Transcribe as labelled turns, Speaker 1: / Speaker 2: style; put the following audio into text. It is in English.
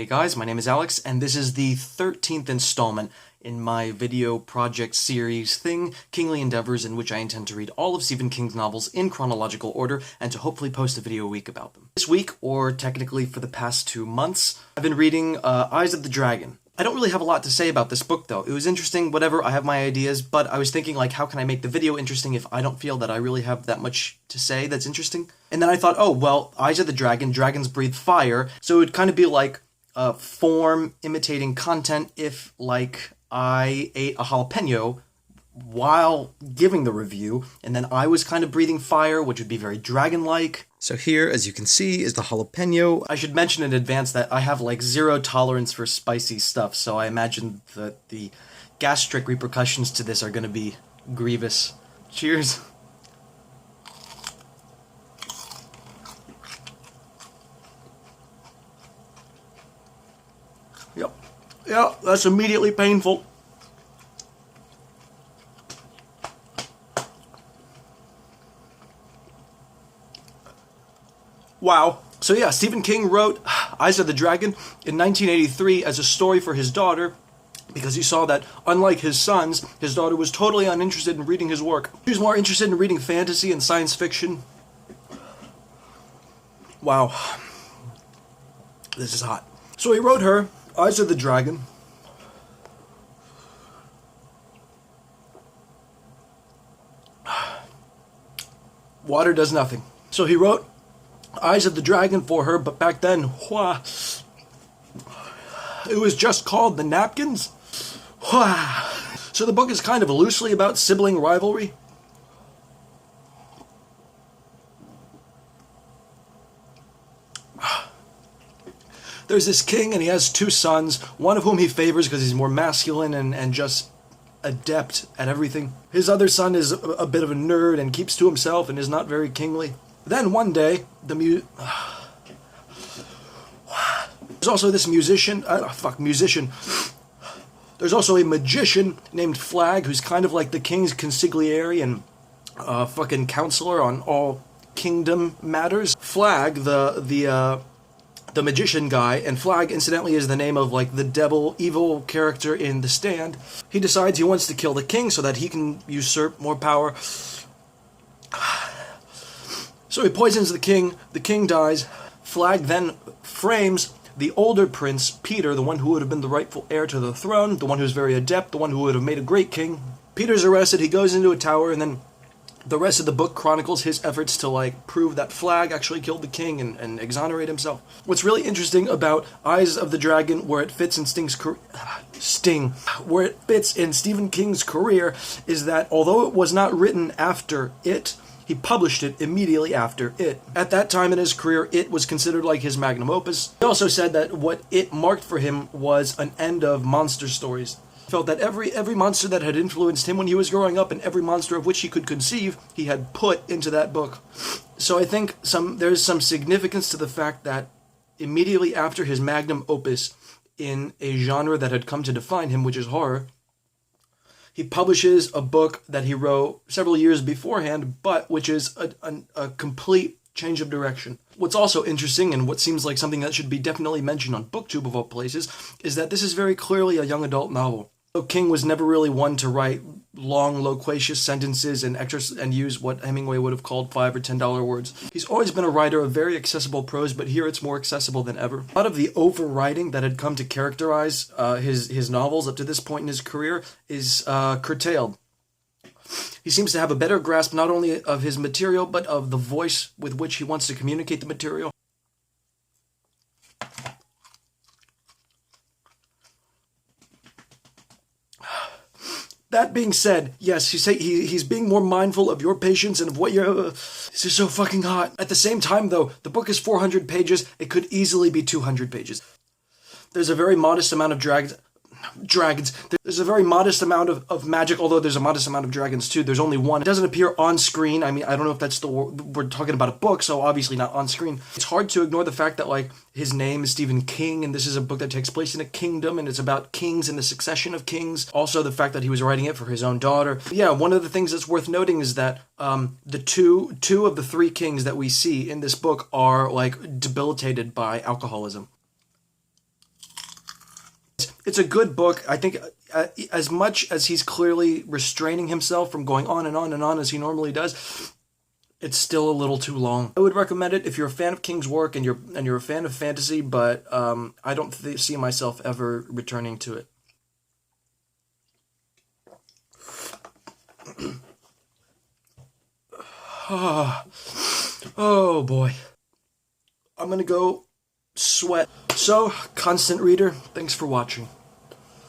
Speaker 1: Hey guys, my name is Alex, and this is the 13th installment in my video project series thing, Kingly Endeavors, in which I intend to read all of Stephen King's novels in chronological order and to hopefully post a video a week about them. This week, or technically for the past 2 months, I've been reading Eyes of the Dragon. I don't really have a lot to say about this book, though. It was interesting, whatever, I have my ideas, but I was thinking, like, how can I make the video interesting if I don't feel that I really have that much to say that's interesting? And then I thought, oh, well, Eyes of the Dragon, dragons breathe fire, so it would kind of be like form imitating content if, like, I ate a jalapeno while giving the review, and then I was kind of breathing fire, which would be very dragon-like. So here, as you can see, is the jalapeno. I should mention in advance that I have, like, zero tolerance for spicy stuff, so I imagine that the gastric repercussions to this are going to be grievous. Cheers. Yep. Yeah, that's immediately painful. Wow. So yeah, Stephen King wrote Eyes of the Dragon in 1983 as a story for his daughter because he saw that, unlike his sons, his daughter was totally uninterested in reading his work. She was more interested in reading fantasy and science fiction. Wow. This is hot. So he wrote her Eyes of the Dragon. Water does nothing. So he wrote Eyes of the Dragon for her, but back then, it was just called The Napkins. So the book is kind of loosely about sibling rivalry. There's this king, and he has 2 sons, one of whom he favors because he's more masculine and just adept at everything. His other son is a bit of a nerd and keeps to himself and is not very kingly. Then one day, there's also this musician. There's also a magician named Flag, who's kind of like the king's consigliere and fucking counselor on all kingdom matters. Flag, the magician guy, and Flag, incidentally, is the name of, like, the evil character in The Stand. He decides he wants to kill the king so that he can usurp more power. So he poisons the king dies. Flag then frames the older prince, Peter, the one who would have been the rightful heir to the throne, the one who's very adept, the one who would have made a great king. Peter's arrested, he goes into a tower, and then the rest of the book chronicles his efforts to, like, prove that Flag actually killed the king and exonerate himself. What's really interesting about Eyes of the Dragon, where it fits in where it fits in Stephen King's career, is that although it was not written after it, he published it immediately after it. At that time in his career, it was considered like his magnum opus. He also said that what it marked for him was an end of monster stories. He felt that every monster that had influenced him when he was growing up and every monster of which he could conceive, he had put into that book. So I think there's some significance to the fact that immediately after his magnum opus in a genre that had come to define him, which is horror, he publishes a book that he wrote several years beforehand, but which is a complete change of direction. What's also interesting, and what seems like something that should be definitely mentioned on BookTube of all places, is that this is very clearly a young adult novel. So King was never really one to write long, loquacious sentences and use what Hemingway would have called $5 or $10 words. He's always been a writer of very accessible prose, but here it's more accessible than ever. A lot of the overwriting that had come to characterize his novels up to this point in his career is curtailed. He seems to have a better grasp not only of his material, but of the voice with which he wants to communicate the material. That being said, yes, he's being more mindful of your patience and of what you're... This is so fucking hot. At the same time, though, the book is 400 pages. It could easily be 200 pages. There's a very modest amount of dragons. There's a very modest amount of magic, although there's a modest amount of dragons too. There's only one. It doesn't appear on screen. I mean, I don't know if that's we're talking about a book, so obviously not on screen. It's hard to ignore the fact that, like, his name is Stephen King, and this is a book that takes place in a kingdom, and it's about kings and the succession of kings. Also, the fact that he was writing it for his own daughter. Yeah, one of the things that's worth noting is that the two of the 3 kings that we see in this book are, like, debilitated by alcoholism. it's a good book. I think as much as he's clearly restraining himself from going on and on and on as he normally does, it's still a little too long. I would recommend it if you're a fan of King's work and you're a fan of fantasy, but I don't see myself ever returning to it. Oh boy. I'm gonna go sweat. So, constant reader, thanks for watching.